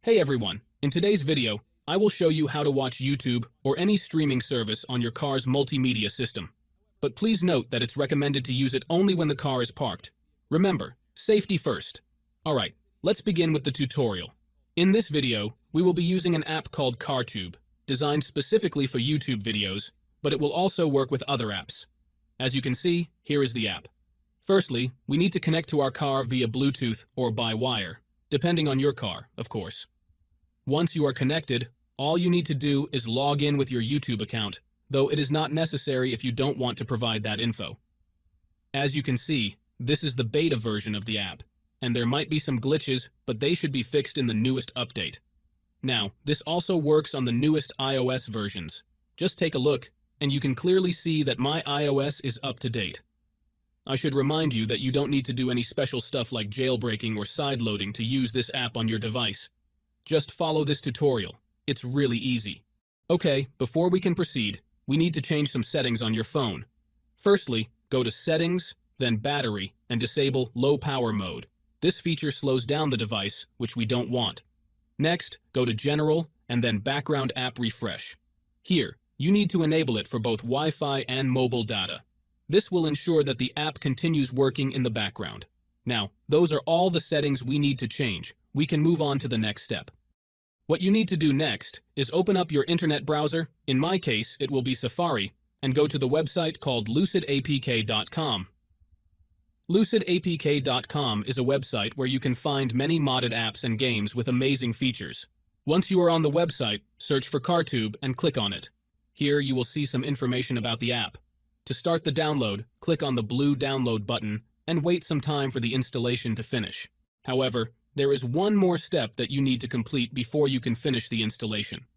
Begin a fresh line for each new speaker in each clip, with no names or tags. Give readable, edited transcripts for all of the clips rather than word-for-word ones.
Hey everyone, in today's video, I will show you how to watch YouTube or any streaming service on your car's multimedia system. But please note that it's recommended to use it only when the car is parked. Remember, safety first. Alright, let's begin with the tutorial. In this video, we will be using an app called CarTube, designed specifically for YouTube videos, but it will also work with other apps. As you can see, here is the app. Firstly, we need to connect to our car via Bluetooth or by wire, depending on your car, of course. Once you are connected, all you need to do is log in with your YouTube account, though it is not necessary if you don't want to provide that info. As you can see, this is the beta version of the app, and there might be some glitches, but they should be fixed in the newest update. Now, this also works on the newest iOS versions. Just take a look, and you can clearly see that my iOS is up to date. I should remind you that you don't need to do any special stuff like jailbreaking or sideloading to use this app on your device. Just follow this tutorial. It's really easy. Okay, before we can proceed, we need to change some settings on your phone. Firstly, go to Settings, then Battery, and disable Low Power Mode. This feature slows down the device, which we don't want. Next, go to General, and then Background App Refresh. Here, you need to enable it for both Wi-Fi and mobile data. This will ensure that the app continues working in the background. Now, those are all the settings we need to change. We can move on to the next step. What you need to do next is open up your internet browser, in my case it will be Safari, and go to the website called lucidapk.com. Lucidapk.com is a website where you can find many modded apps and games with amazing features. Once you are on the website, search for CarTube and click on it. Here you will see some information about the app. To start the download, click on the blue download button and wait some time for the installation to finish. However, there is one more step that you need to complete before you can finish the installation.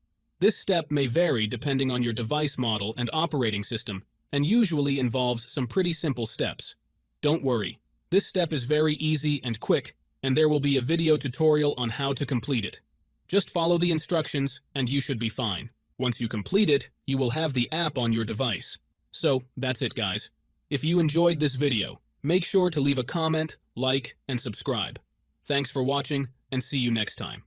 This step may vary depending on your device model and operating system, and usually involves some pretty simple steps. Don't worry, this step is very easy and quick, and there will be a video tutorial on how to complete it. Just follow the instructions and you should be fine. Once you complete it, you will have the app on your device. So, that's it guys. If you enjoyed this video, make sure to leave a comment, like, and subscribe. Thanks for watching, and see you next time.